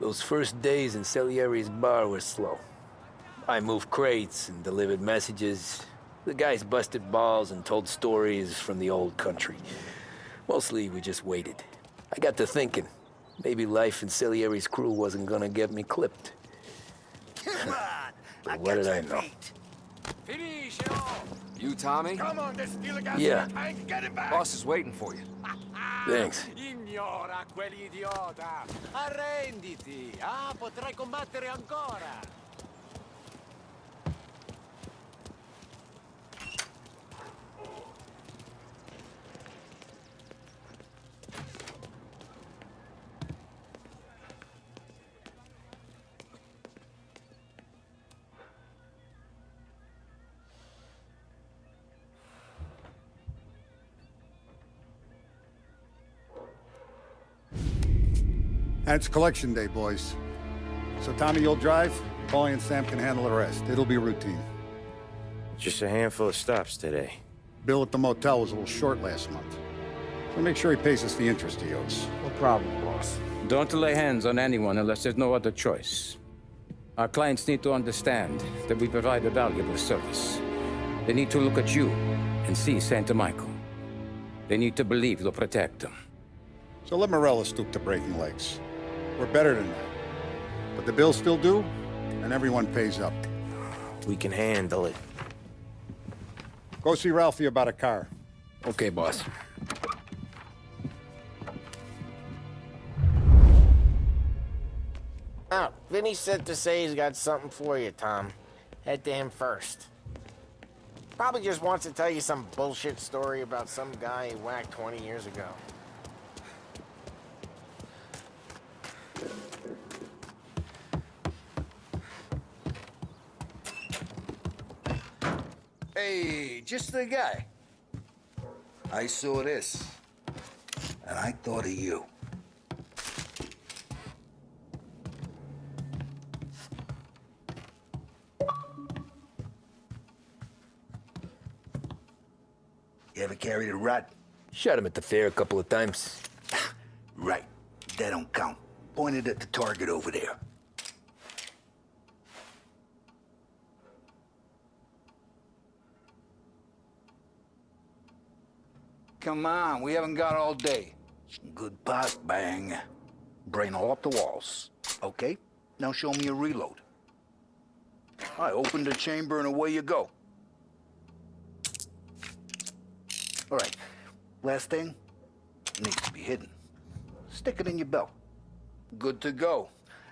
Those first days in Salieri's bar were slow. I moved crates and delivered messages. The guys busted balls and told stories from the old country. Mostly, we just waited. I got to thinking, maybe life in Salieri's crew wasn't gonna get me clipped. Come on! But what did I know? You, Tommy? Come on, there's still a gas Yeah. in the tank. Get it back! Boss is waiting for you. Thanks. Ignora quell'idiota! Arrenditi! Ah, potrai combattere ancora! And it's collection day, boys. So Tommy, you'll drive. Paulie and Sam can handle the rest. It'll be routine. Just a handful of stops today. Bill at the motel was a little short last month. So make sure he pays us the interest he owes. No problem, boss. Don't lay hands on anyone unless there's no other choice. Our clients need to understand that we provide a valuable service. They need to look at you and see Santa Michael. They need to believe you'll protect them. So let Morello stoop to breaking legs. We're better than that. But the bills still due, and everyone pays up. We can handle it. Go see Ralphie about a car. Okay, boss. Oh, Vinny said to say he's got something for you, Tom. Head to him first. Probably just wants to tell you some bullshit story about some guy he whacked 20 years ago. Hey, just the guy. I saw this, and I thought of you. You ever carried a rat? Shot him at the fair a couple of times. Right. That don't count. Pointed at the target over there. Come on, we haven't got all day. Good past bang. Brain all up the walls. Okay, now show me a reload. I opened the chamber and away you go. All right, last thing, needs to be hidden. Stick it in your belt. Good to go.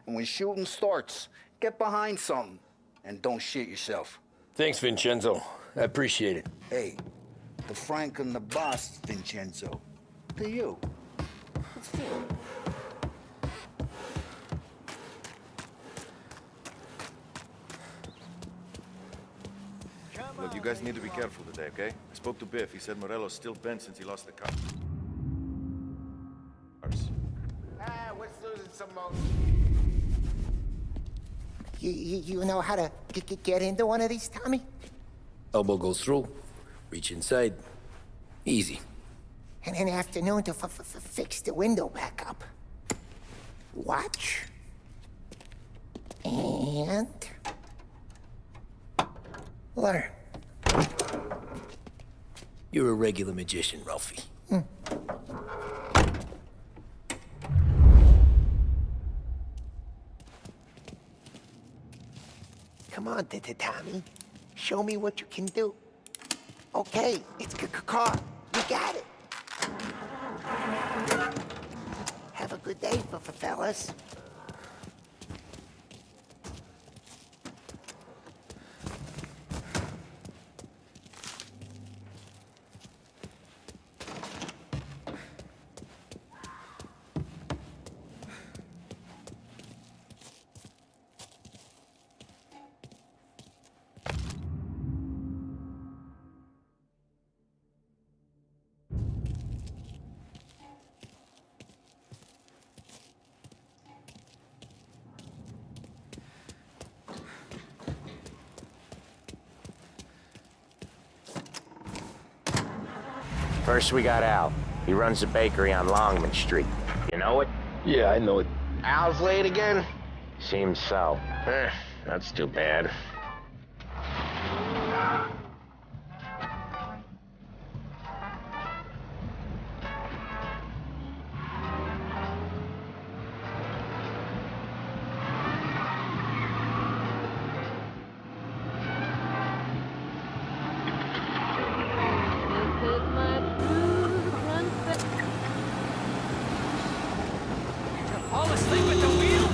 And when shooting starts, get behind something and don't shit yourself. Thanks, Vincenzo. I appreciate it. Hey, the Frank and the boss, Vincenzo. To you. Look, you guys need to be careful today, okay? I spoke to Biff. He said Morello's still bent since he lost the car. What's losing some more? You know how to get into one of these, Tommy? Elbow goes through. Reach inside. Easy. And an afternoon to fix the window back up. Watch. And... learn. You're a regular magician, Ralphie. Come on, Tommy. Show me what you can do. Okay, it's car. You got it. Have a good day, fellas. First we got Al. He runs a bakery on Longman Street. You know it? Yeah, I know it. Al's late again? Seems so. That's too bad. Fall asleep at the wheel?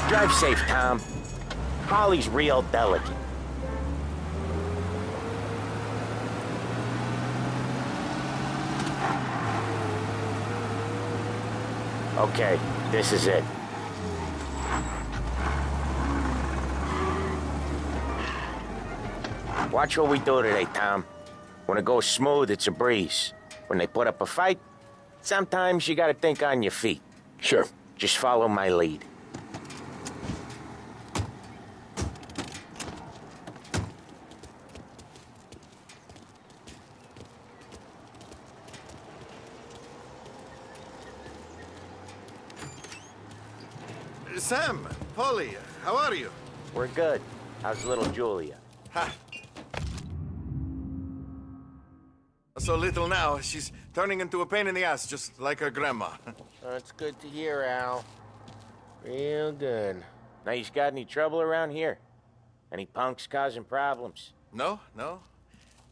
Drive safe, Tom. Paulie's real delicate. Okay, this is it. Watch what we do today, Tom. When it goes smooth, it's a breeze. When they put up a fight, sometimes you gotta think on your feet. Sure. Just follow my lead. Sam, Paulie, how are you? We're good. How's little Julia? Ha. So little now, she's turning into a pain in the ass, just like her grandma. That's good to hear, Al. Real good. Now, you got any trouble around here? Any punks causing problems? No,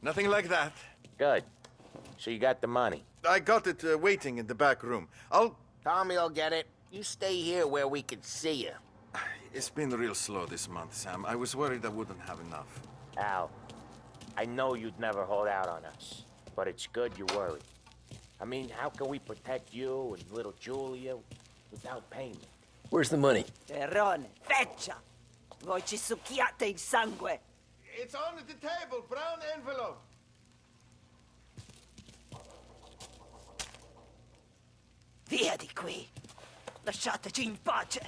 nothing like that. Good. So you got the money? I got it waiting in the back room. Tommy'll get it. You stay here where we can see you. It's been real slow this month, Sam. I was worried I wouldn't have enough. Al, I know you'd never hold out on us, but it's good you worry. I mean, how can we protect you and little Julia without payment? Where's the money? Terrone, feccia! Voi ci succhiate il sangue! It's on the table, brown envelope. Via di qui! Lasciateci in pace!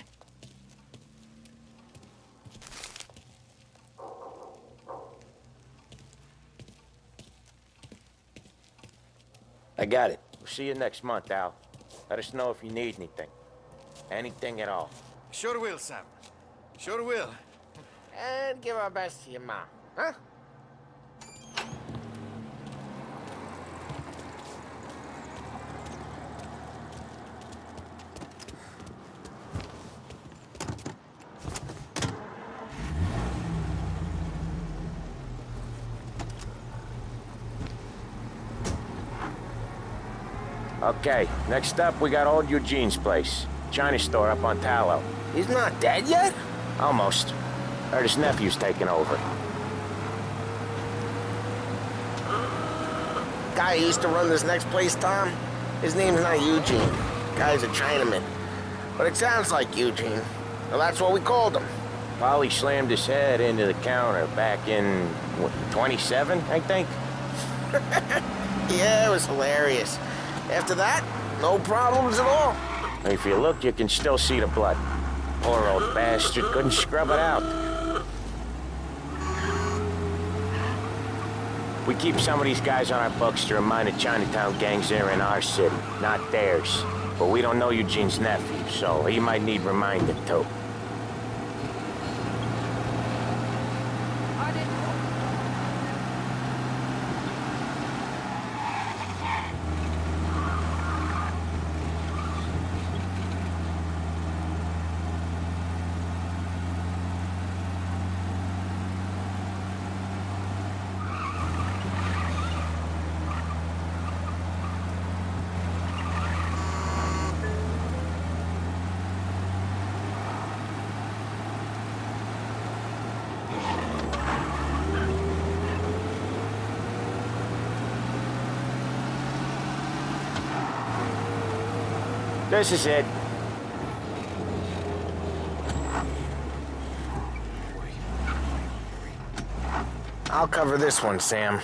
I got it. We'll see you next month, Al. Let us know if you need anything. Anything at all. Sure will, Sam. Sure will. And give our best to your mom, huh? Okay, next up, we got old Eugene's place. China store up on Tallow. He's not dead yet? Almost. Heard his nephew's taking over. Guy who used to run this next place, Tom? His name's not Eugene. Guy's a Chinaman. But it sounds like Eugene. Well, that's what we called him. Paulie slammed his head into the counter back in, what, 27, I think? Yeah, it was hilarious. After that, no problems at all. If you look, you can still see the blood. Poor old bastard couldn't scrub it out. We keep some of these guys on our books to remind the Chinatown gangs they're in our city, not theirs. But we don't know Eugene's nephew, so he might need reminding too. This is it. I'll cover this one, Sam.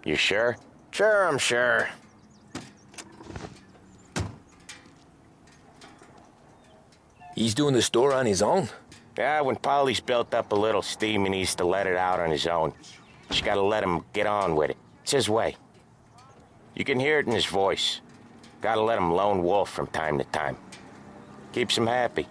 You sure? Sure, I'm sure. He's doing the store on his own? Yeah, when Paulie's built up a little steam, he needs to let it out on his own. Just gotta let him get on with it. It's his way. You can hear it in his voice. Gotta let him lone wolf from time to time. Keeps him happy.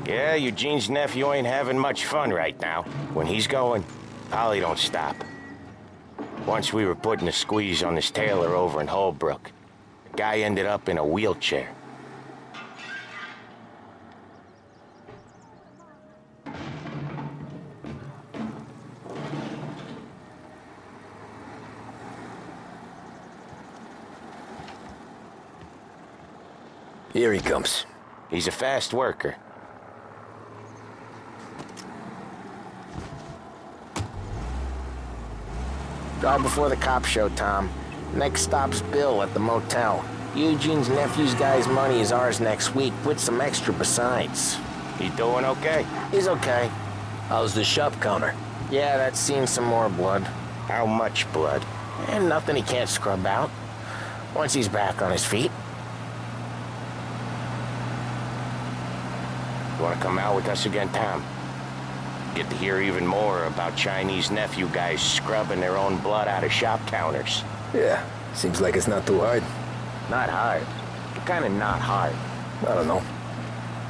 Yeah, Eugene's nephew ain't having much fun right now. When he's going, Paulie don't stop. Once we were putting a squeeze on this tailor over in Holbrook. The guy ended up in a wheelchair. Here he comes. He's a fast worker. All before the cop show, Tom. Next stop's Bill at the motel. Eugene's nephew's guy's money is ours next week, with some extra besides. He doing okay? He's okay. How's the shop counter? Yeah, that's seen some more blood. How much blood? And nothing he can't scrub out. Once he's back on his feet. You wanna come out with us again, Tom? Get to hear even more about Chinese nephew guys scrubbing their own blood out of shop counters. Yeah, seems like it's not too hard. Not hard. Kinda not hard. I don't know.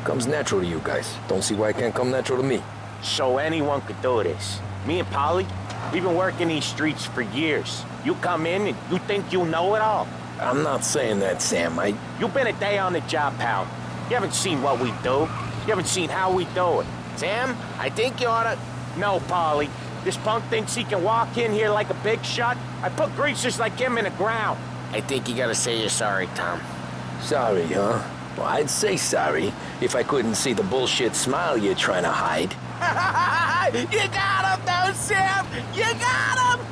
Comes natural to you guys. Don't see why it can't come natural to me. So anyone could do this. Me and Paulie, we've been working these streets for years. You come in and you think you know it all. I'm not saying that, Sam. You've been a day on the job, pal. You haven't seen what we do. You haven't seen how we do it. Sam, I think you oughta... No, Paulie. This punk thinks he can walk in here like a big shot. I put greasers like him in the ground. I think you gotta say you're sorry, Tom. Sorry, huh? Well, I'd say sorry if I couldn't see the bullshit smile you're trying to hide. You got him, though, Sam! You got him!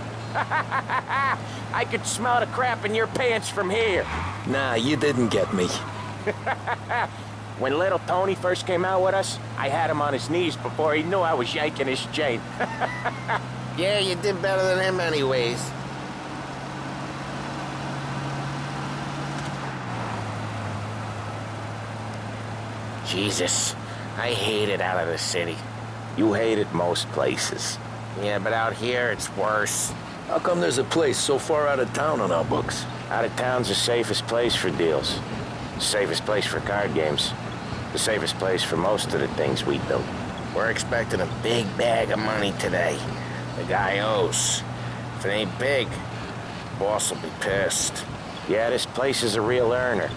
I could smell the crap in your pants from here. Nah, you didn't get me. When little Tony first came out with us, I had him on his knees before he knew I was yanking his chain. Yeah, you did better than him anyways. Jesus, I hate it out of the city. You hate it most places. Yeah, but out here, it's worse. How come there's a place so far out of town on our books? Out of town's the safest place for deals. The safest place for card games. The safest place for most of the things we do. We're expecting a big bag of money today. The guy owes. If it ain't big, boss will be pissed. Yeah, this place is a real earner.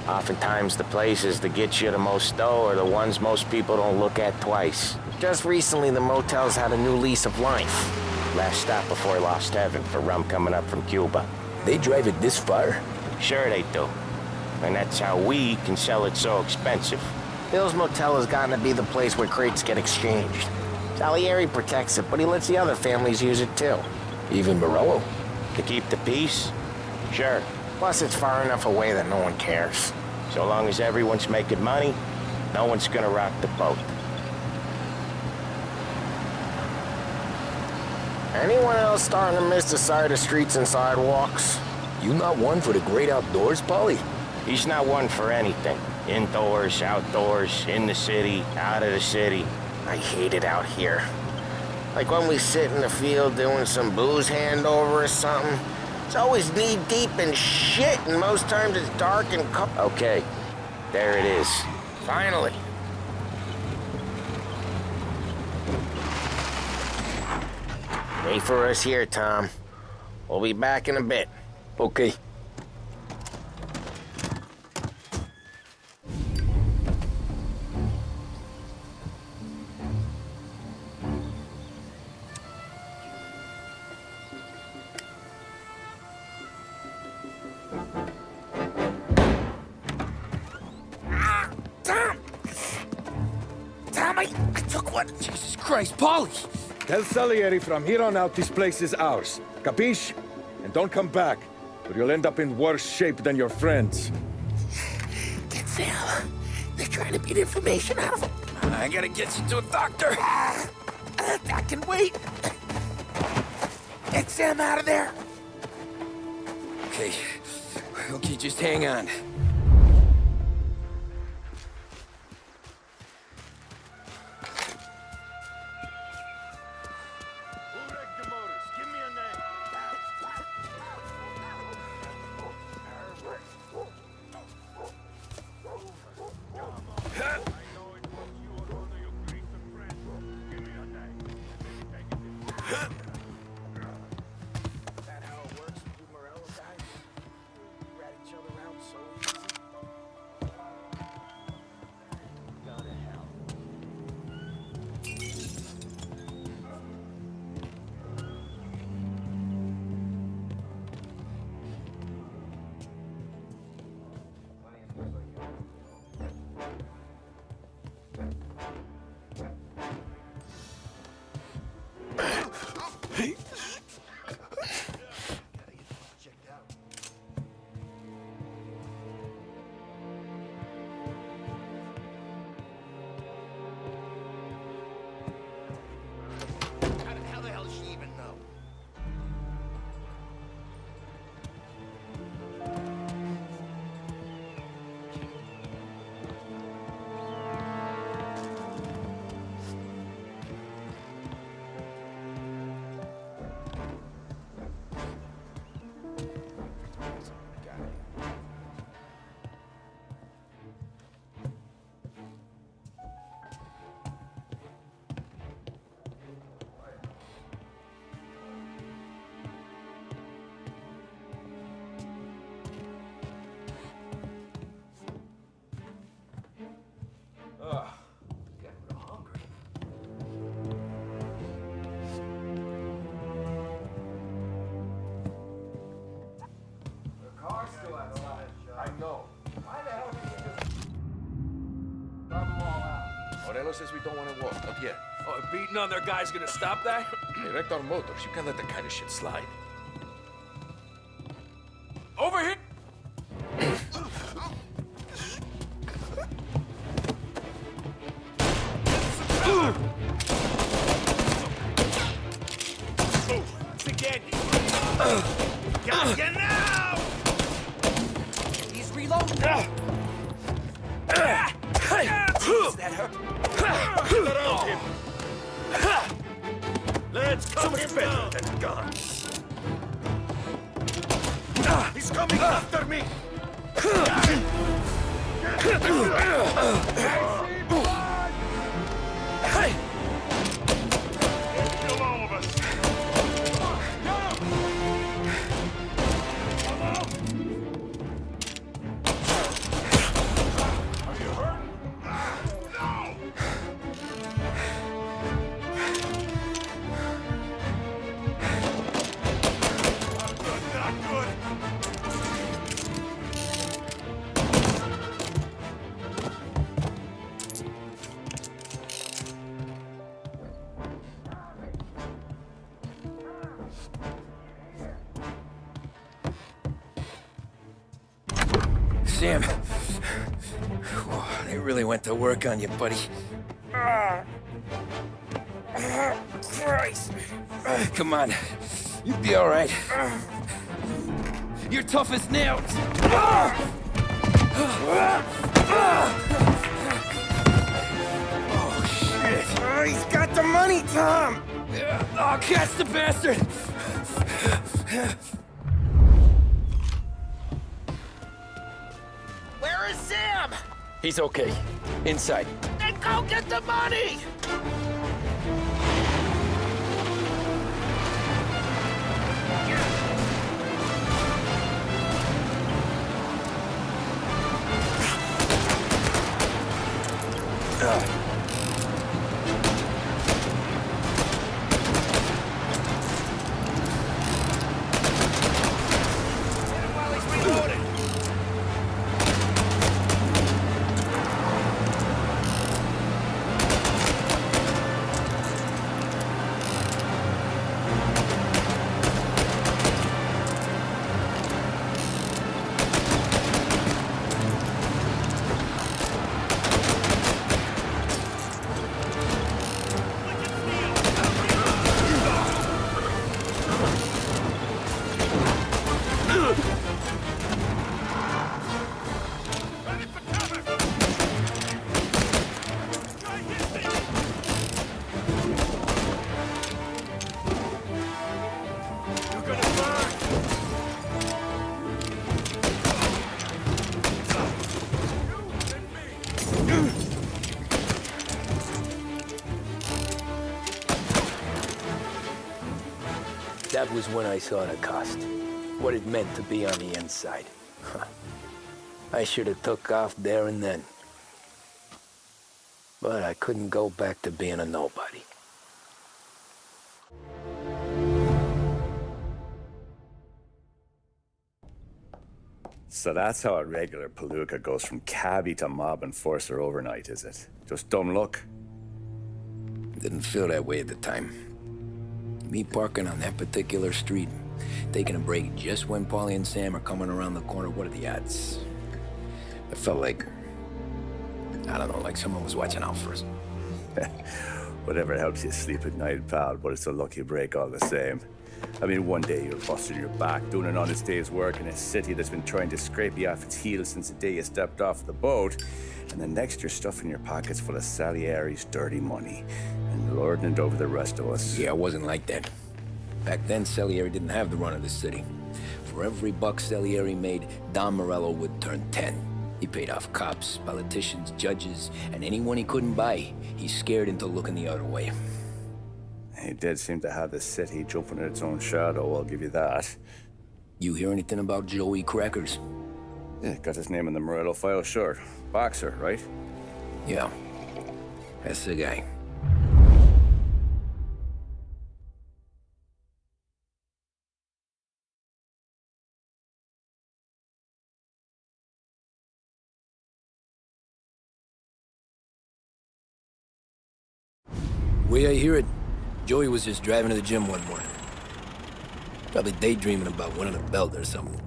Oftentimes the places that get you the most dough are the ones most people don't look at twice. Just recently, the motel's had a new lease of life. Last stop before Lost Heaven for rum coming up from Cuba. They drive it this far? Sure they do. And that's how we can sell it so expensive. Bill's Motel has gotten to be the place where crates get exchanged. Salieri protects it, but he lets the other families use it too. Even Morello? To keep the peace? Sure. Plus, it's far enough away that no one cares. So long as everyone's making money, no one's gonna rock the boat. Anyone else starting to miss the sight of streets and sidewalks? You not one for the great outdoors, Paulie? He's not one for anything. Indoors, outdoors, in the city, out of the city. I hate it out here. Like when we sit in the field doing some booze handover or something. It's always knee-deep in shit, and most times it's dark and cold. Okay, there it is. Finally. Wait for us here, Tom. We'll be back in a bit. Okay. Tom, I took one. Jesus Christ, Paulie! Tell Salieri from here on out this place is ours. Capiche? And don't come back, or you'll end up in worse shape than your friends. Denzel, the trying to get information out of him? I gotta get you to a doctor. I can wait. Get Sam out of there. Okay. Okay, just hang on. How the hell does she even know? Morello says we don't want to walk, not yet. Oh, beating on their guy's gonna stop that? Hey, wrecked our motors. You can't let that kind of shit slide. Over here! Again! Got you now! He's reloading! That hurt. Get around him! Let's cut him down! That gun! He's coming after me! Hey! Kill all of us! Are you hurt? No! Not good! Sam. They really went to work on you, buddy. Christ. Come on. You'll be all right. You're tough as nails. Oh, shit. Oh, he's got the money, Tom! Oh, catch the bastard! Where is Sam? He's okay. Inside. Then go get the money! was when I saw the cost. What it meant to be on the inside. I should have took off there and then. But I couldn't go back to being a nobody. So that's how a regular palooka goes from cabbie to mob enforcer overnight, is it? Just dumb luck? Didn't feel that way at the time. Me parking on that particular street, taking a break just when Paulie and Sam are coming around the corner, what are the odds? It felt like, I don't know, like someone was watching out for us. Whatever helps you sleep at night, pal, but it's a lucky break all the same. I mean, one day you're busting your back, doing an honest day's work in a city that's been trying to scrape you off its heels since the day you stepped off the boat, and the next you're stuffing your pockets full of Salieri's dirty money and lording it over the rest of us. Yeah, it wasn't like that. Back then, Salieri didn't have the run of the city. For every buck Salieri made, Don Morello would turn 10. He paid off cops, politicians, judges, and anyone he couldn't buy, he scared into looking the other way. He did seem to have the city jumping at its own shadow, I'll give you that. You hear anything about Joey Crackers? Yeah, got his name in the Morello file, sure. Boxer, right? Yeah, that's the guy. The way I hear it, Joey was just driving to the gym one morning. Probably daydreaming about winning a belt or something.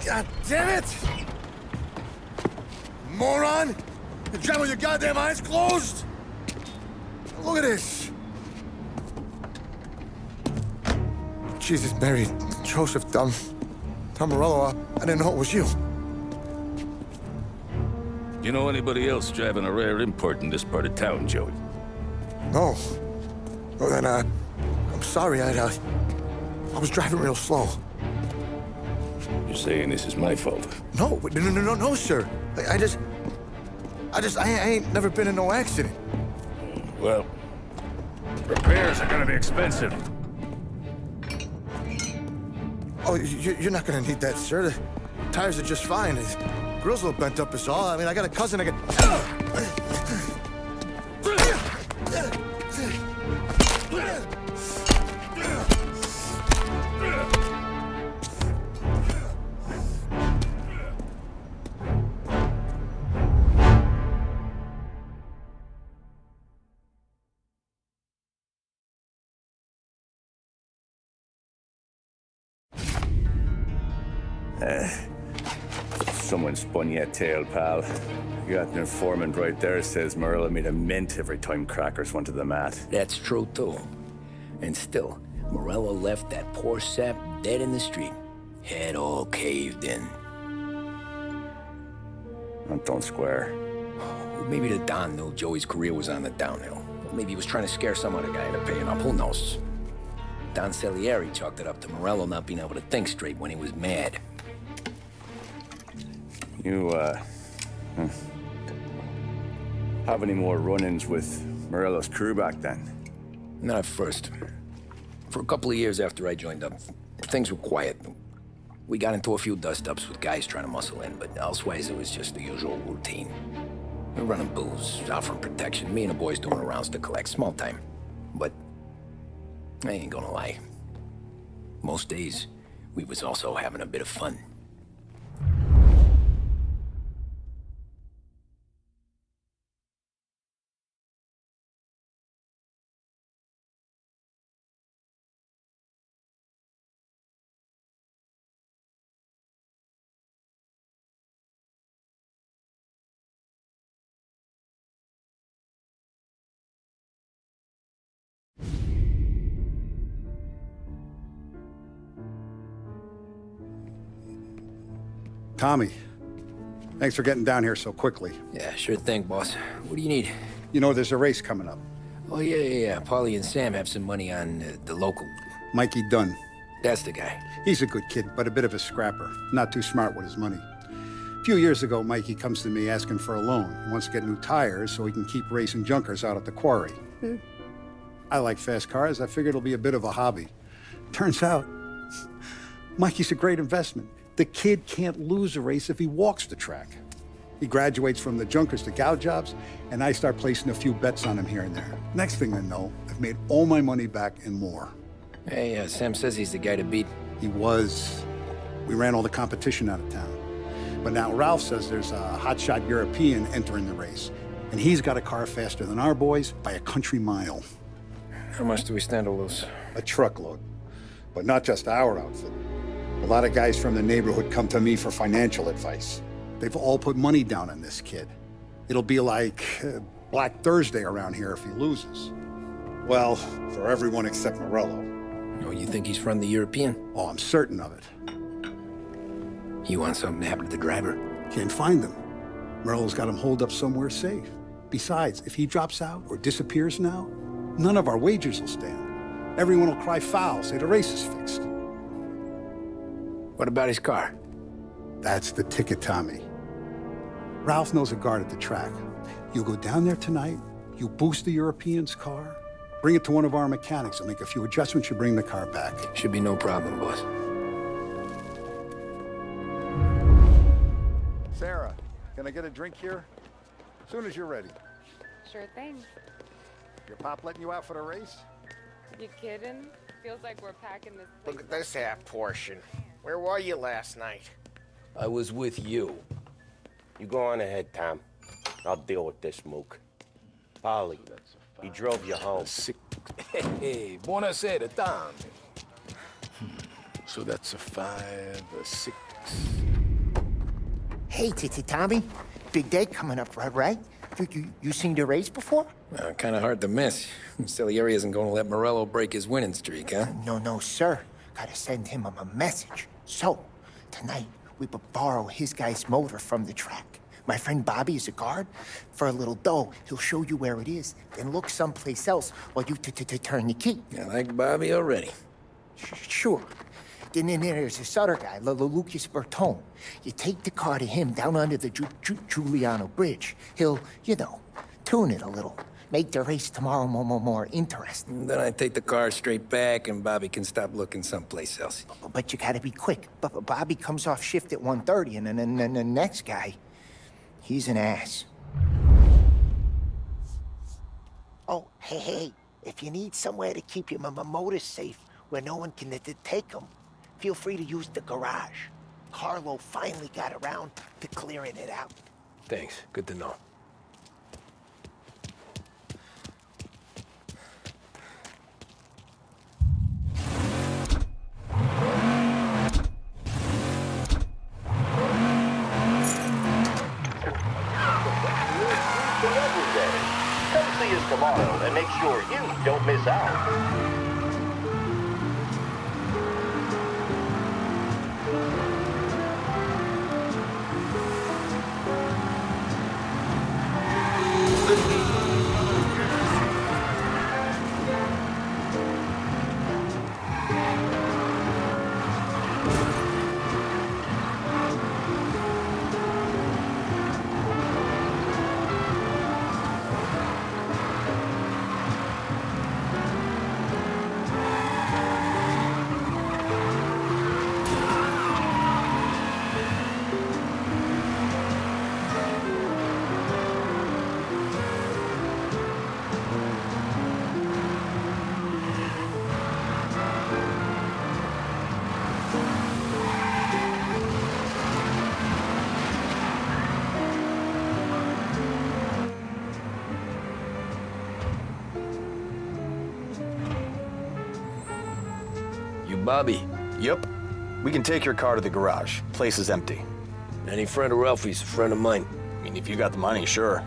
God damn it! Moron! You're driving with your goddamn eyes closed? Look at this! Jesus, Mary, Joseph, Don Morello, I didn't know it was you. You know anybody else driving a rare import in this part of town, Joey? No. Well, then, I'm sorry, I was driving real slow. You're saying this is my fault? No, sir. I ain't never been in no accident. Well, repairs are gonna be expensive. Oh, you're not gonna need that, sir. The tires are just fine. Grill's a little bent up is all. I mean, I got a cousin I can... Someone spun you a tail, pal. You got an informant right there says Morello made a mint every time Crackers went to the mat. That's true, too. And still, Morello left that poor sap dead in the street. Head all caved in. Don't square. Maybe the Don knew Joey's career was on the downhill. Maybe he was trying to scare some other guy into paying up. Who knows? Don Salieri chalked it up to Morello not being able to think straight when he was mad. You, have any more run-ins with Morello's crew back then? Not at first. For a couple of years after I joined up, things were quiet. We got into a few dust-ups with guys trying to muscle in, but elsewise it was just the usual routine. We're running booze, offering protection, me and the boys doing the rounds to collect, small time. But I ain't gonna lie. Most days, we was also having a bit of fun. Tommy, thanks for getting down here so quickly. Yeah, sure thing, boss. What do you need? You know, there's a race coming up. Oh, yeah. Paulie and Sam have some money on the local. Mikey Dunn. That's the guy. He's a good kid, but a bit of a scrapper. Not too smart with his money. A few years ago, Mikey comes to me asking for a loan. He wants to get new tires so he can keep racing junkers out at the quarry. I like fast cars. I figured it'll be a bit of a hobby. Turns out, Mikey's a great investment. The kid can't lose a race if he walks the track. He graduates from the junkers to gout jobs, and I start placing a few bets on him here and there. Next thing I know, I've made all my money back and more. Hey, Sam says he's the guy to beat. He was. We ran all the competition out of town. But now Ralph says there's a hotshot European entering the race, and he's got a car faster than our boys by a country mile. How much do we stand to lose? A truckload. But not just our outfit. A lot of guys from the neighborhood come to me for financial advice. They've all put money down on this kid. It'll be like Black Thursday around here if he loses. Well, for everyone except Morello. Oh, you think he's from the European? Oh, I'm certain of it. You want something to happen to the driver? Can't find him. Morello's got him holed up somewhere safe. Besides, if he drops out or disappears now, none of our wagers will stand. Everyone will cry foul, say the race is fixed. What about his car? That's the ticket, Tommy. Ralph knows a guard at the track. You go down there tonight, you boost the European's car, bring it to one of our mechanics, and make a few adjustments, you bring the car back. Should be no problem, boss. Sarah, can I get a drink here? As soon as you're ready. Sure thing. Your pop letting you out for the race? You kidding? Feels like we're packing this place. Look at this half portion. Where were you last night? I was with you. You go on ahead, Tom. I'll deal with this mook. Paulie, he drove you home. Hey, buonasera, Tom. So that's a 5, a 6. Hey, Tommy. Big day coming up, right? You seen the race before? Kind of hard to miss. Salieri isn't going to let Morello break his winning streak, huh? No, sir. Gotta send him a message. So, tonight, we borrow his guy's motor from the track. My friend Bobby is a guard. For a little dough, he'll show you where it is, then look someplace else while you turn the key. I like Bobby already. Sure. Then there's this other guy, Lucas Bertone. You take the car to him down under the Giuliano Bridge. He'll, tune it a little. Make the race tomorrow more interesting. Then I take the car straight back, and Bobby can stop looking someplace else. But you gotta be quick. But Bobby comes off shift at 1:30, and then the next guy, he's an ass. Oh, hey, if you need somewhere to keep your motor safe where no one can take them, feel free to use the garage. Carlo finally got around to clearing it out. Thanks. Good to know. Come see us tomorrow and make sure you don't miss out. Bobby. Yep. We can take your car to the garage. Place is empty. Any friend of Ralphie's a friend of mine. I mean, if you got the money, sure.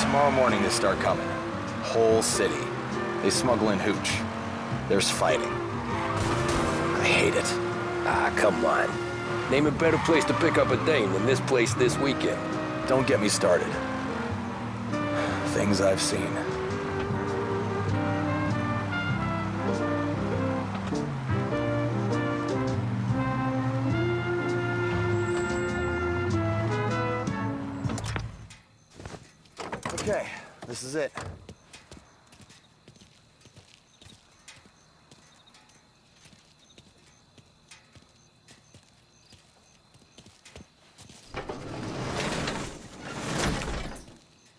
Tomorrow morning they start coming. Whole city. They smuggle in hooch. There's fighting. I hate it. Ah, come on. Name a better place to pick up a dame than this place this weekend. Don't get me started. Things I've seen. Okay, this is it.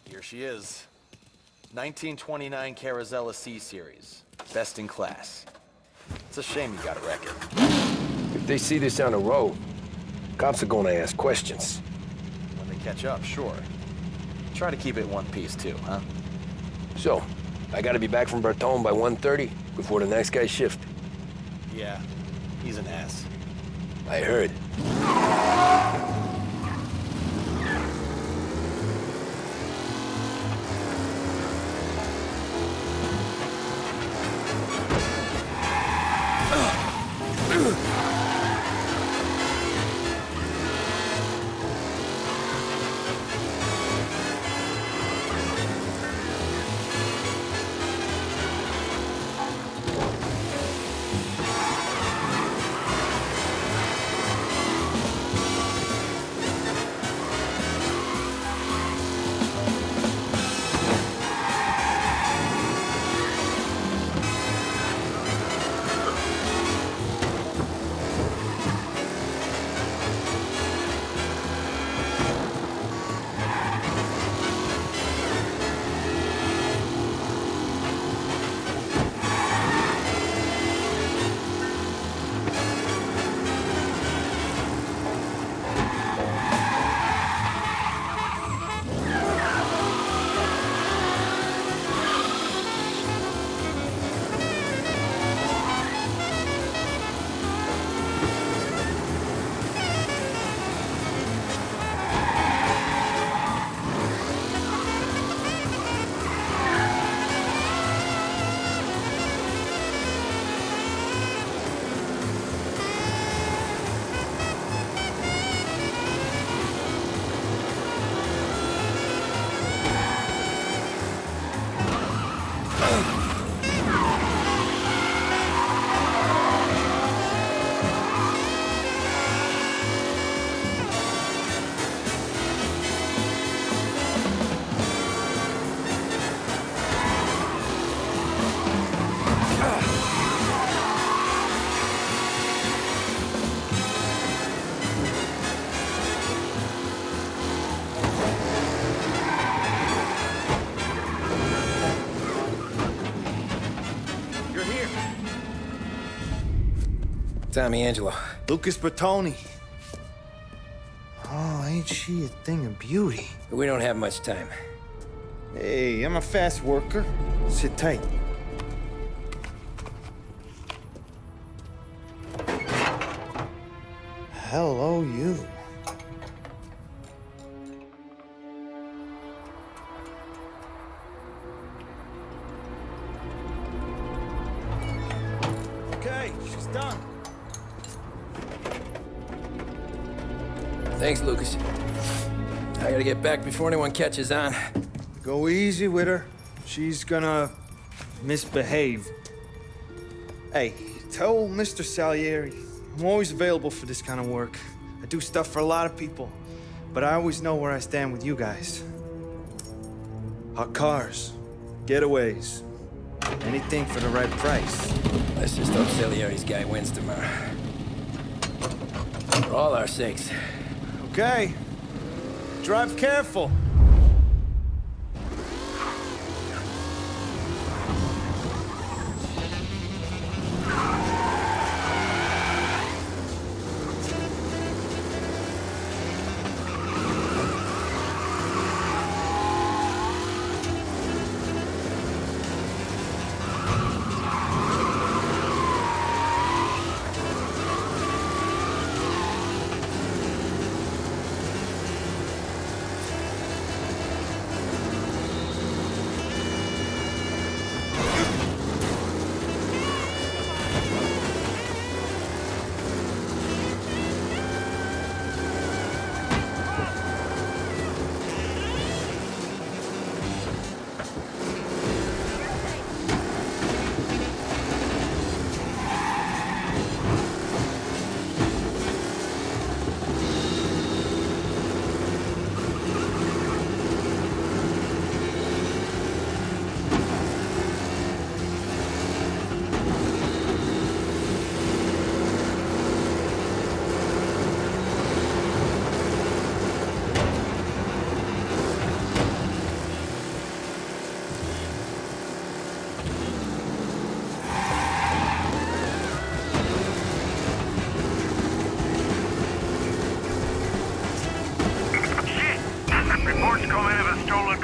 Here she is. 1929 Carazella C-Series. Best in class. It's a shame you got a record. If they see this on the road, cops are gonna ask questions. When they catch up, sure. Try to keep it one piece too, huh? So, I gotta be back from Bertone by 1:30 before the next guy's shift. Yeah, he's an ass. I heard. Tommy Angelo. Lucas Bertoni. Oh, ain't she a thing of beauty? We don't have much time. Hey, I'm a fast worker. Sit tight. Hello, you. Okay, she's done. Thanks, Lucas. I gotta get back before anyone catches on. Go easy with her. She's gonna misbehave. Hey, tell Mr. Salieri I'm always available for this kind of work. I do stuff for a lot of people, but I always know where I stand with you guys. Hot cars, getaways, anything for the right price. Let's just hope Salieri's guy wins tomorrow. For all our sakes. Okay. Drive careful.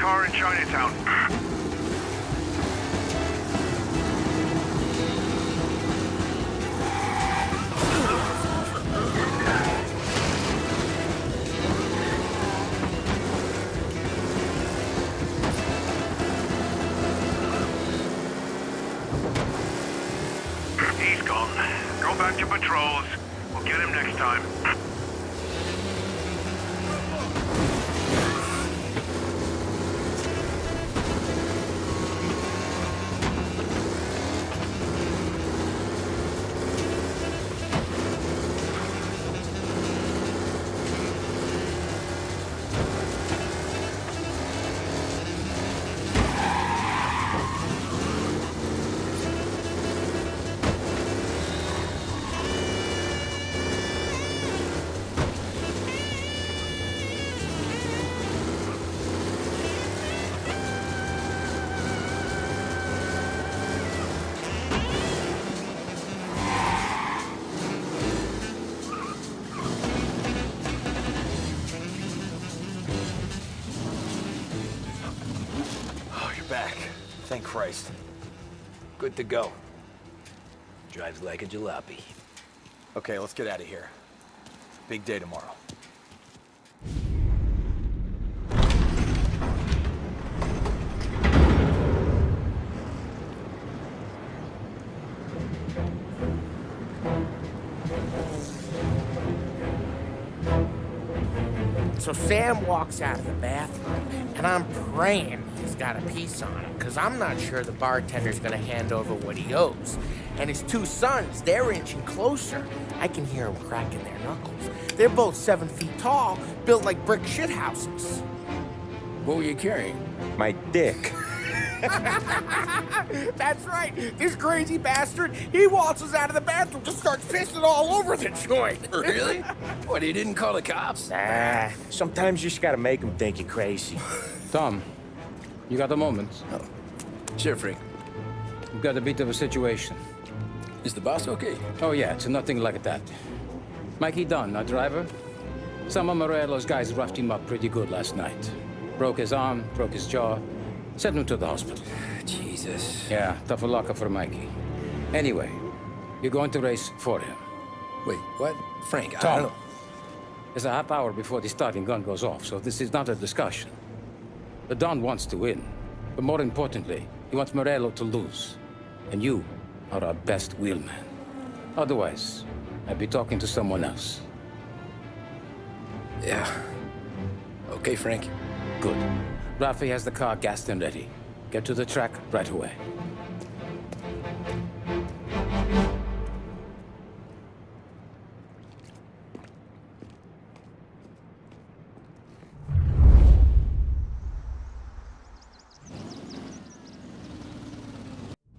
car in Chinatown. He's gone. Go back to patrols. We'll get him next time. Back. Thank Christ. Good to go. Drives like a jalopy. Okay, let's get out of here. Big day tomorrow. So Sam walks out of the bathroom, and I'm praying he's got a piece on him, because I'm not sure the bartender's gonna hand over what he owes. And his two sons, they're inching closer. I can hear them cracking their knuckles. They're both 7 feet tall, built like brick shithouses. What were you carrying? My dick. That's right. This crazy bastard, he waltzes out of the bathroom, just starts pissing all over the joint. Really? What, he didn't call the cops? Nah, sometimes you just gotta make them think you're crazy. Tom, you got a moment? Oh, sure, Frank. We've got a bit of a situation. Is the boss okay? Oh, yeah, it's nothing like that. Mikey Dunn, our driver. Some of Morello's guys roughed him up pretty good last night. Broke his arm, broke his jaw. Sent him to the hospital. Jesus. Yeah, tough luck for Mikey. Anyway, you're going to race for him. Wait, what? Frank, I Tom, don't know. there's a half hour before the starting gun goes off, so this is not a discussion. The Don wants to win, but more importantly, he wants Morello to lose. And you are our best wheelman. Otherwise, I'd be talking to someone else. Yeah. Okay, Frank. Good. Rafi has the car gassed and ready. Get to the track right away.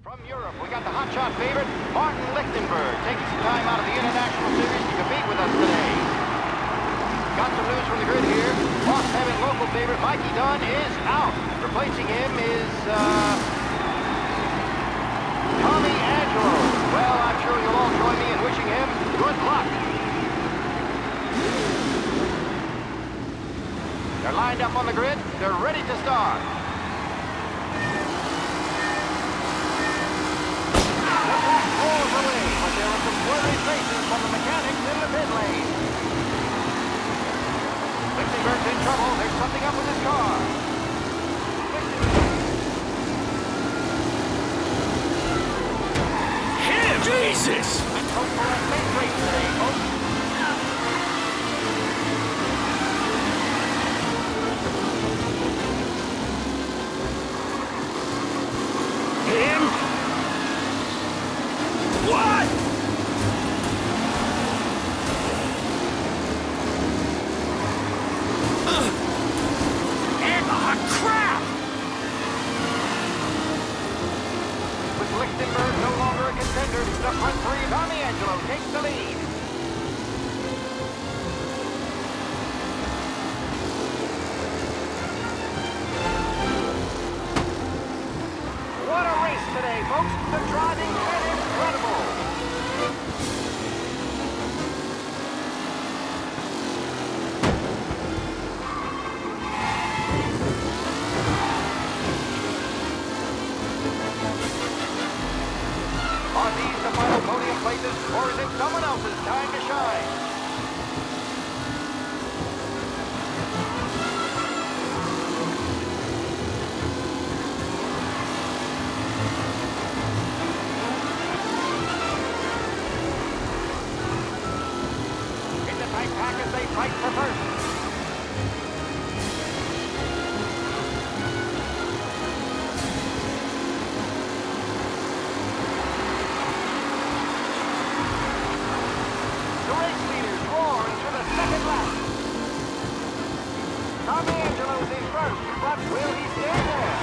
From Europe, we got the hotshot favorite, Martin Lichtenberg, taking some time out of the International Series to compete with us today. Got some news from the grid here. Boss having local favorite Mikey Dunn is out. Replacing him is, Tommy Angelo. Well, I'm sure you'll all join me in wishing him good luck. They're lined up on the grid. They're ready to start. The pack rolls away, but there are some worried faces from the mechanics in the pit lane. Lichtenberg's in trouble. There's something up with his car. Him! Jesus! Let's hope for a safe race today, folks. Him? What? Crap! With Lichtenberg no longer a contender, the front three, Tommy Angelo takes the lead. What a race today, folks. The driving's been incredible. Or is it someone else's time to shine? In the tight pack as they fight for first. Will he stay there?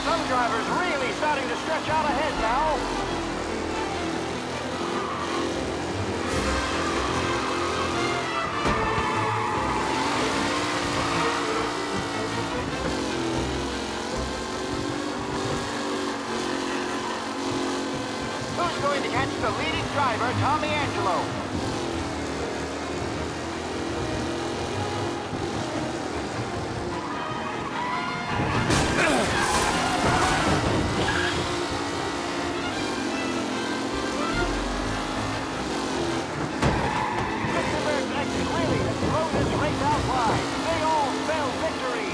Some drivers really starting to stretch out ahead now. Going to catch the leading driver, Tommy Angelo. Lichtenberg's exit really has thrown this race out wide. They all spell victory.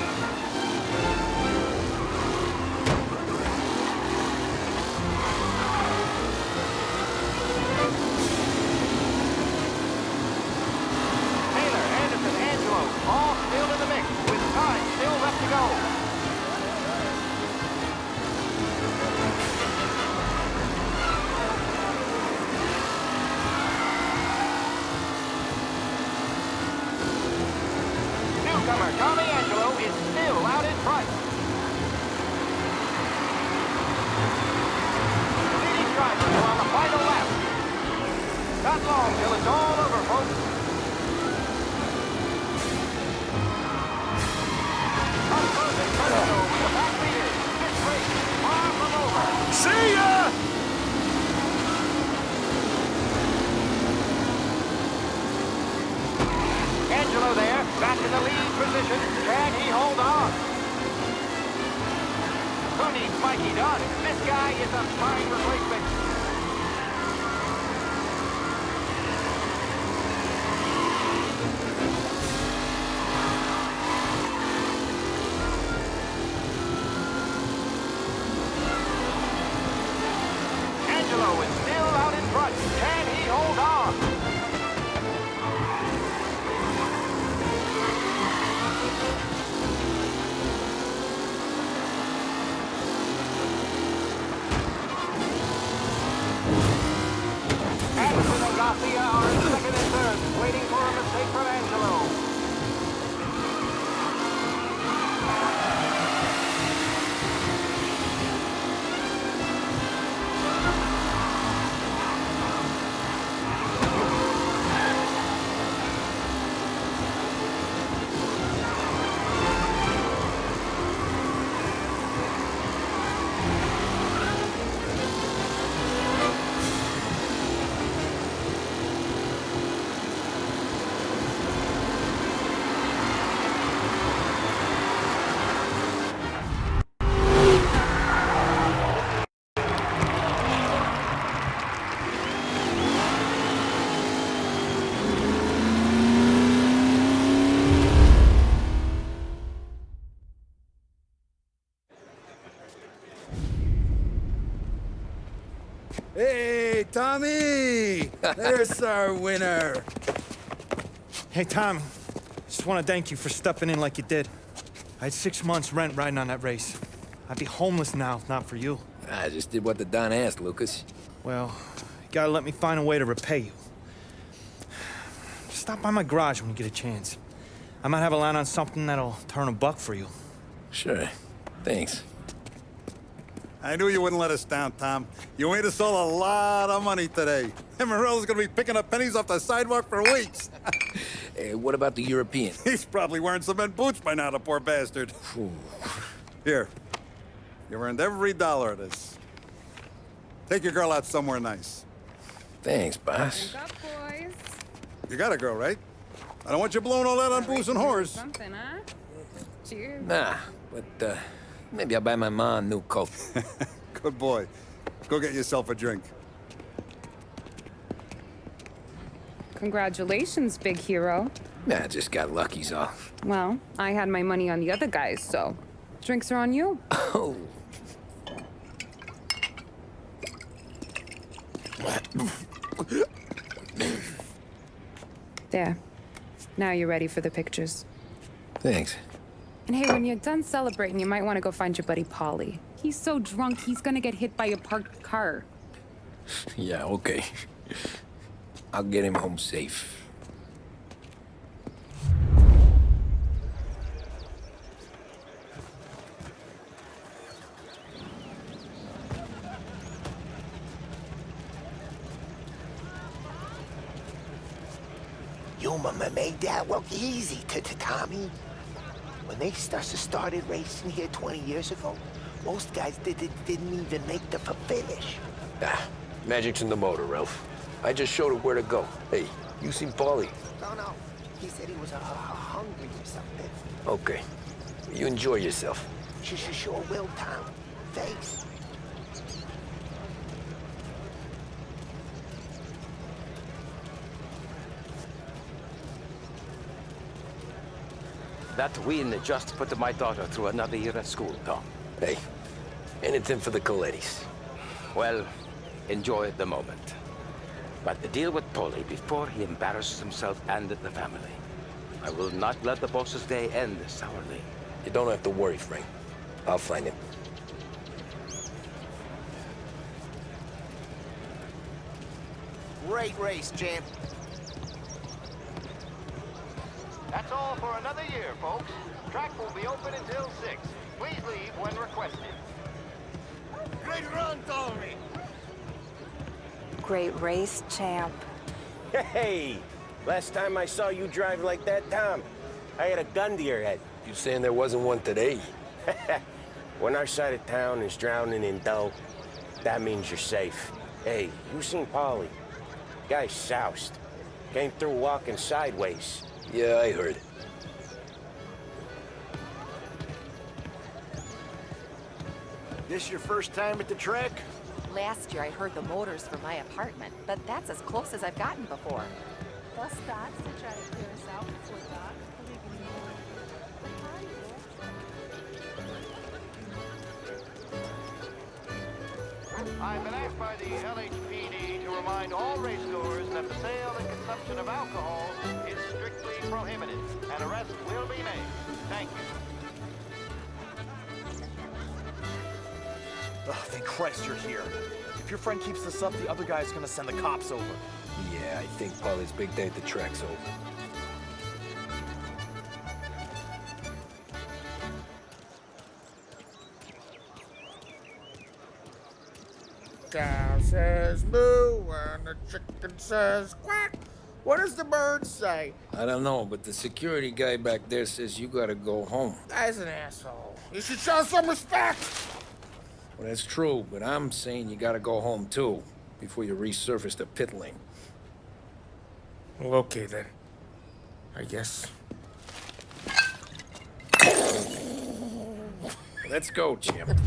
All still in the mix, with time still left to go. Newcomer Tommy Angelo is still out in front. The leading drivers are on the final lap. Not long till it's all over, folks. See ya! Angelo there, back in the lead position. Can he hold on? Who needs Mikey Dunn? This guy is a fine replacement. Angelo is still out in front. Can he hold on? Anderson and Garcia are in second and third, waiting for a mistake from Angelo. Hey, Tommy! There's our winner. Hey, Tommy. Just want to thank you for stepping in like you did. I had 6 months rent riding on that race. I'd be homeless now if not for you. I just did what the Don asked, Lucas. Well, you gotta let me find a way to repay you. Stop by my garage when you get a chance. I might have a line on something that'll turn $1 for you. Sure. Thanks. I knew you wouldn't let us down, Tom. You made us all a lot of money today. And Morello's gonna be picking up pennies off the sidewalk for weeks. Hey, what about the European? He's probably wearing cement boots by now, the poor bastard. Here. You've earned every dollar of this. Take your girl out somewhere nice. Thanks, boss. Wake up, boys. You got a girl, right? I don't want you blowing all that on booze and whores. Something, huh? Cheers. Nah, but maybe I'll buy my mom a new coat. Good boy. Go get yourself a drink. Congratulations, big hero. Nah, I just got lucky's all. Well, I had my money on the other guys, so drinks are on you. Oh. There. Now you're ready for the pictures. Thanks. And hey, when you're done celebrating, you might want to go find your buddy Paulie. He's so drunk, he's gonna get hit by a parked car. Yeah, okay. I'll get him home safe. You made that look easy to Tommy. When they started racing here 20 years ago, most guys didn't even make the finish. Ah, magic's in the motor, Ralph. I just showed it where to go. Hey, you seen Paulie? No. He said he was hungry or something. Okay. You enjoy yourself. Sure will, Tom. Thanks. That win just put my daughter through another year at school, Tom. Hey, anything for the Colettis. Well, enjoy the moment. But deal with Paulie before he embarrasses himself and the family. I will not let the boss's day end sourly. You don't have to worry, Frank. I'll find him. Great race, champ. That's all for another year, folks. Track will be open until 6. Please leave when requested. Great run, Tommy! Great race, champ. Hey! Last time I saw you drive like that, Tom, I had a gun to your head. You saying there wasn't one today? When our side of town is drowning in dough, that means you're safe. Hey, you seen Paulie? Guy's soused. Came through walking sideways. Yeah, I heard. This your first time at the track? Last year I heard the motors from my apartment, but that's as close as I've gotten before. Bus starts to try to clear us out before dark. I've been asked by the LHPD to remind all racegoers that the sale and consumption of alcohol is strictly prohibited. An arrest will be made. Thank you. Oh, thank Christ you're here. If your friend keeps this up, the other guy's gonna send the cops over. Yeah, I think Paulie's big day at the track's over. Cow says moo and the chicken says quack. What does the bird say? I don't know, but the security guy back there says you gotta go home. Guy's an asshole. You should show some respect. Well, that's true, but I'm saying you gotta go home too, before you resurface the pit lane. Well, okay then. I guess. Let's go, champ.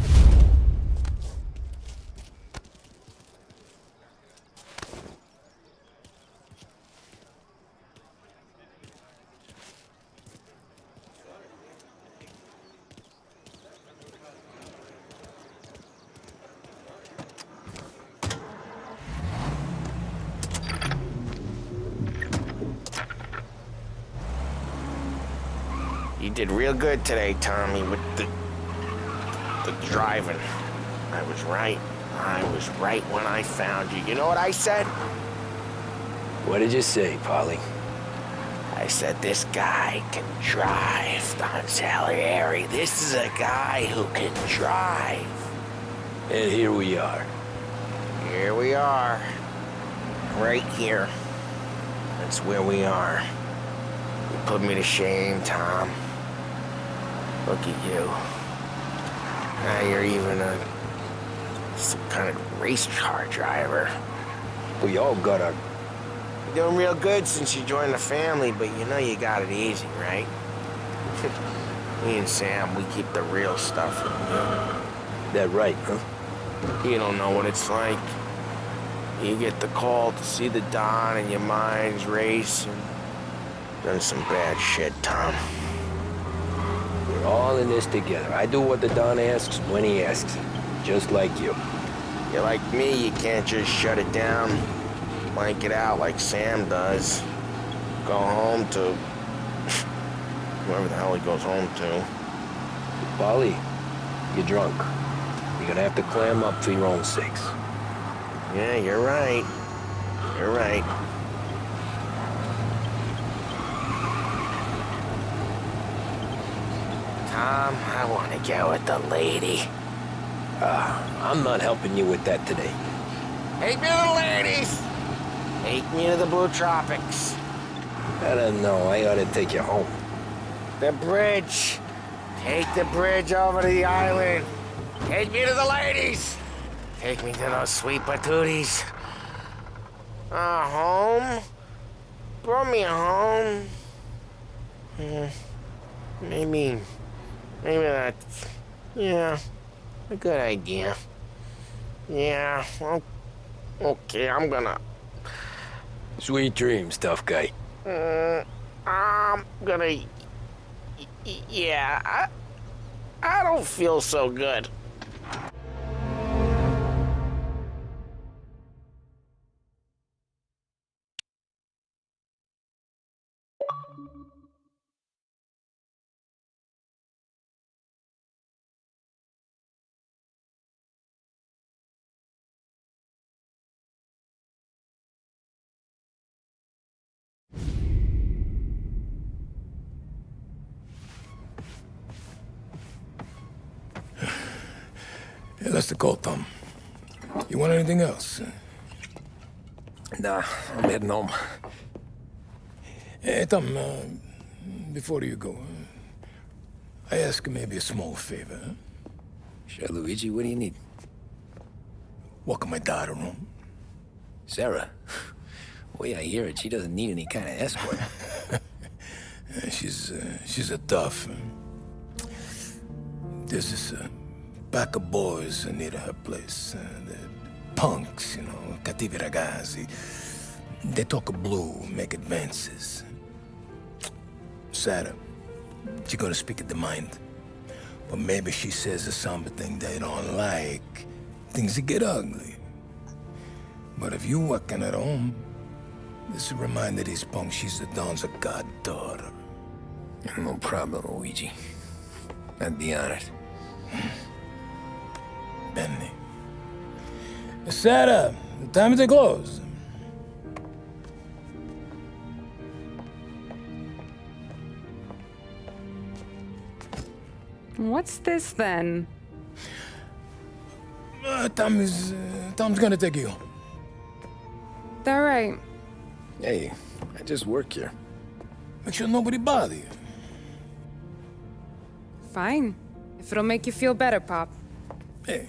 You did real good today, Tommy, with the driving. I was right. I was right when I found you. You know what I said? What did you say, Paulie? I said this guy can drive, Don Salieri. This is a guy who can drive. And here we are. Here we are. Right here. That's where we are. You put me to shame, Tom. Look at you. Now you're even some kind of race car driver. We all got our You're doing real good since you joined the family, but you know you got it easy, right? Me and Sam, we keep the real stuff from you. That right, huh? You don't know what it's like. You get the call to see the Don and your mind's racing. Done some bad shit, Tom. We're all in this together. I do what the Don asks when he asks it. Just like you. You're like me, you can't just shut it down. Blank it out like Sam does. Go home to... whoever the hell he goes home to. Paulie, you're drunk. You're gonna have to clam up for your own sakes. Yeah, you're right. You're right. Tom, I want to go with the lady. I'm not helping you with that today. Take me to the ladies! Take me to the Blue Tropics. I don't know. I ought to take you home. The bridge. Take the bridge over to the island. Take me to the ladies. Take me to those sweet patooties. Home? Brought me home. Maybe that's... yeah, a good idea. Yeah, well, okay, I'm gonna... Sweet dreams, tough guy. I'm gonna... yeah, I don't feel so good. Hey, that's the call, Tom. You want anything else? Nah, I'm heading home. Hey, Tom, before you go, I ask maybe a small favor. Sure, Luigi, what do you need? Walk my daughter home. Sarah? Way I hear it, she doesn't need any kind of escort. She's a tough. There's this pack of boys near her place. The punks, you know, cattivi ragazzi. They talk blue, make advances. Sarah, she gonna speak at the mind. But maybe she says something they don't like. Things get ugly. But if you working at home, this reminder these punks she's the Don's a goddaughter. No problem, Luigi. I'd be honored. Benny. Sarah, time to close. What's this then? Tom's gonna take you home. All right. Hey, I just work here. Make sure nobody bother you. Fine. If it'll make you feel better, Pop. Hey.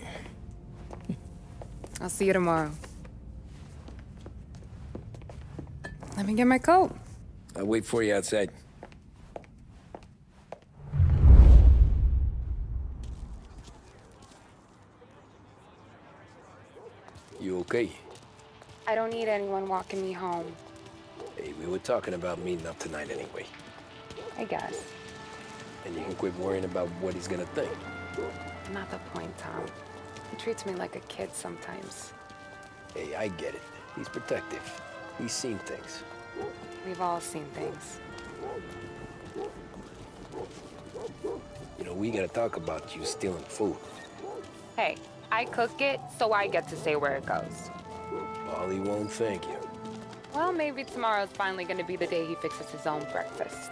I'll see you tomorrow. Let me get my coat. I'll wait for you outside. You okay? I don't need anyone walking me home. Hey, we were talking about meeting up tonight anyway. I guess. And you can quit worrying about what he's gonna think. Not the point, Tom. He treats me like a kid sometimes. Hey, I get it. He's protective. He's seen things. We've all seen things. You know, we gotta talk about you stealing food. Hey, I cook it, so I get to say where it goes. Paulie won't thank you. Well, maybe tomorrow's finally gonna be the day he fixes his own breakfast.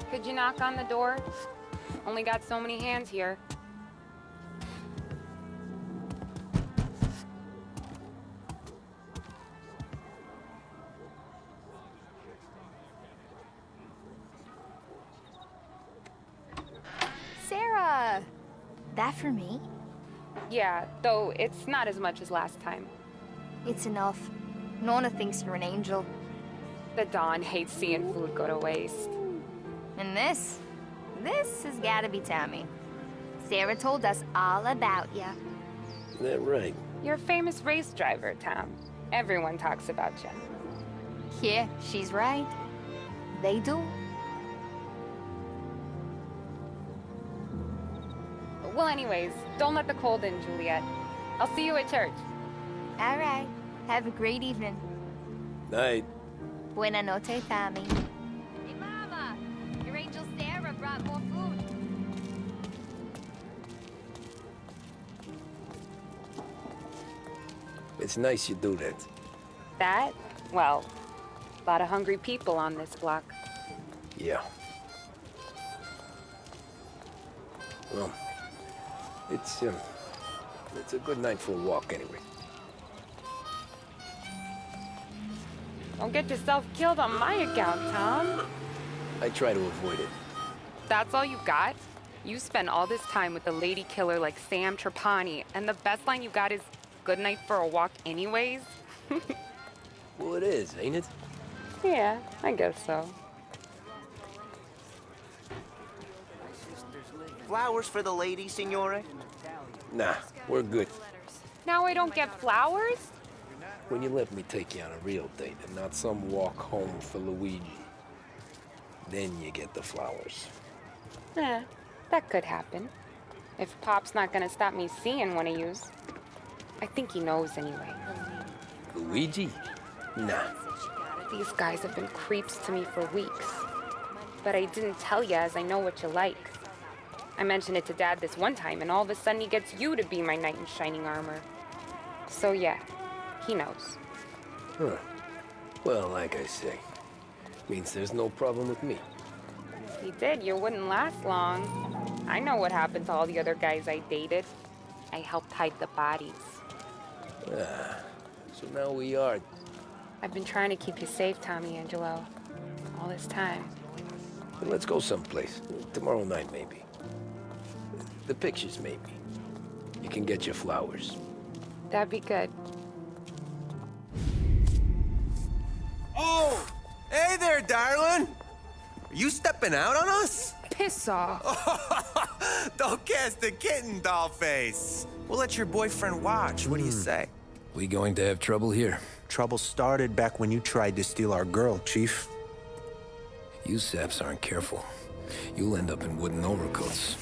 Could you knock on the door? Only got so many hands here. Sarah! That for me? Yeah, though it's not as much as last time. It's enough. Nona thinks you're an angel. The Don hates seeing food go to waste. And this has gotta be Tammy. Sarah told us all about ya. That right? You're a famous race driver, Tom. Everyone talks about you. Yeah, she's right. They do. Well, anyways, don't let the cold in, Juliet. I'll see you at church. All right. Have a great evening. Night. Buena noche, Tommy. Hey, Mama! Your angel Sarah brought more food. It's nice you do that. That? Well, a lot of hungry people on this block. Yeah. Well, it's a good night for a walk anyway. Don't get yourself killed on my account, Tom. I try to avoid it. That's all you got? You spend all this time with a lady killer like Sam Trapani, and the best line you got is, "Good night for a walk anyways"? Well, it is, ain't it? Yeah, I guess so. Flowers for the lady, Signore? Nah, we're good. Now I don't get flowers? When you let me take you on a real date and not some walk home for Luigi, then you get the flowers. Eh, that could happen. If Pop's not gonna stop me seeing one of yous. I think he knows anyway. Luigi? Nah. These guys have been creeps to me for weeks. But I didn't tell you as I know what you like. I mentioned it to Dad this one time, and all of a sudden he gets you to be my knight in shining armor. So yeah, he knows. Huh. Well, like I say, means there's no problem with me. If he did, you wouldn't last long. I know what happened to all the other guys I dated. I helped hide the bodies. Ah, so now we are. I've been trying to keep you safe, Tommy Angelo, all this time. Then let's go someplace. Tomorrow night, maybe. The pictures, maybe. You can get your flowers. That'd be good. Oh! Hey there, darling! Are you stepping out on us? Piss off. Don't cast a kitten, dollface. We'll let your boyfriend watch. What do you say? We going to have trouble here? Trouble started back when you tried to steal our girl, Chief. You saps aren't careful. You'll end up in wooden overcoats.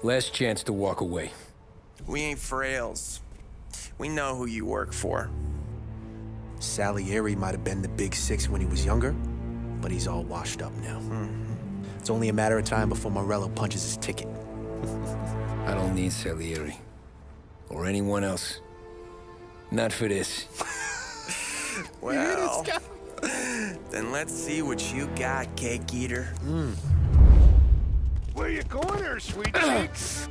Last chance to walk away. We ain't frails. We know who you work for. Salieri might have been the big six when he was younger, but he's all washed up now. It's only a matter of time before Morello punches his ticket. I don't need Salieri. Or anyone else. Not for this. Well, then let's see what you got, cake eater. Where you going there, sweet cheeks?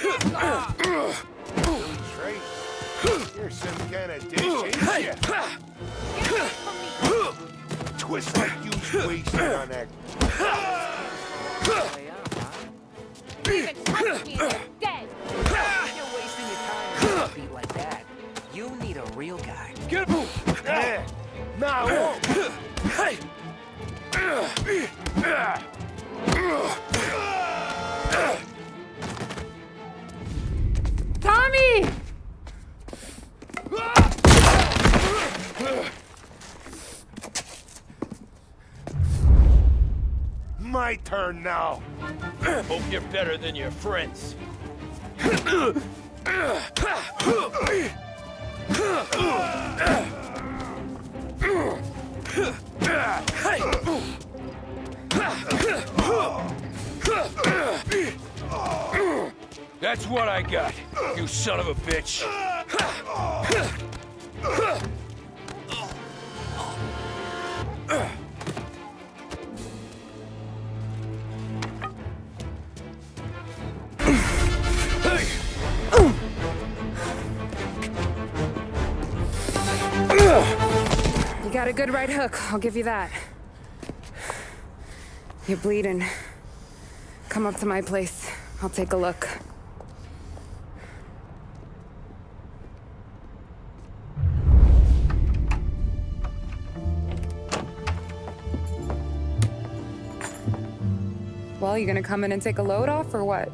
Billy Trace, you're some kind of dish, ain't you? Twist like you wasted on that. Even touch me and you're dead. You're wasting your time on a beat like that. You need a real guy. Get him! Now, hey! Tommy! My turn now. Hope you're better than your friends. That's what I got, you son of a bitch. You got a good right hook, I'll give you that. You're bleeding. Come up to my place. I'll take a look. Well, you gonna come in and take a load off, or what?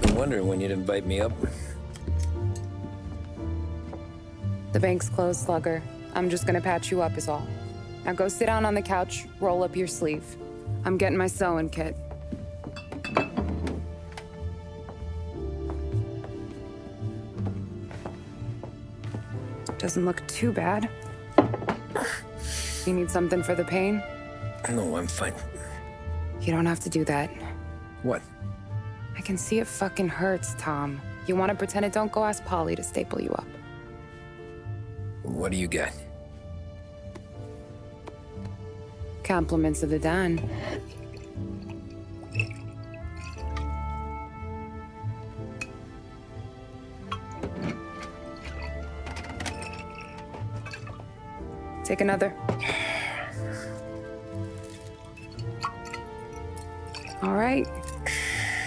Been wondering when you'd invite me up. The bank's closed, Slugger. I'm just gonna patch you up is all. Now go sit down on the couch, roll up your sleeve. I'm getting my sewing kit. Doesn't look too bad. You need something for the pain? No, I'm fine. You don't have to do that. What? I can see it fucking hurts, Tom. You want to pretend it don't? Go ask Paulie to staple you up. What do you got? Compliments of the Don. Take another. All right.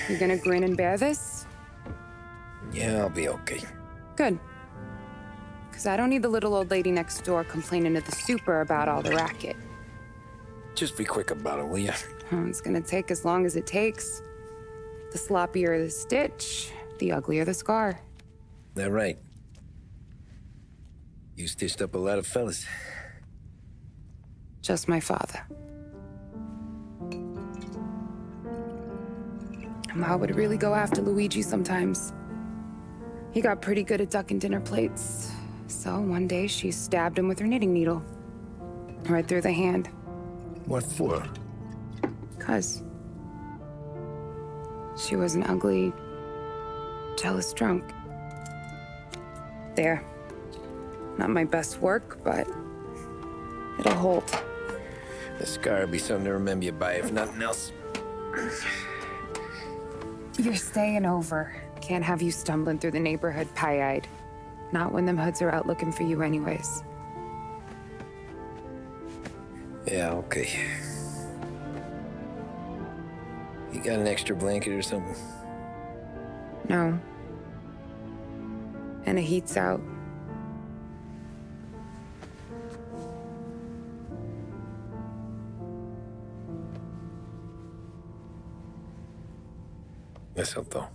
You gonna grin and bear this? Yeah, I'll be okay. Good. Because I don't need the little old lady next door complaining to the super about all the racket. Just be quick about it, will ya? It's gonna take as long as it takes. The sloppier the stitch, the uglier the scar. That right. You stitched up a lot of fellas. Just my father. Ma would really go after Luigi sometimes. He got pretty good at ducking dinner plates. So one day she stabbed him with her knitting needle. Right through the hand. What for? 'Cause she was an ugly, jealous drunk. There. Not my best work, but it'll hold. The scar will be something to remember you by, if nothing else. You're staying over. Can't have you stumbling through the neighborhood pie-eyed. Not when them hoods are out looking for you anyways. Yeah, okay. You got an extra blanket or something? No. And the heat's out. Eso todo.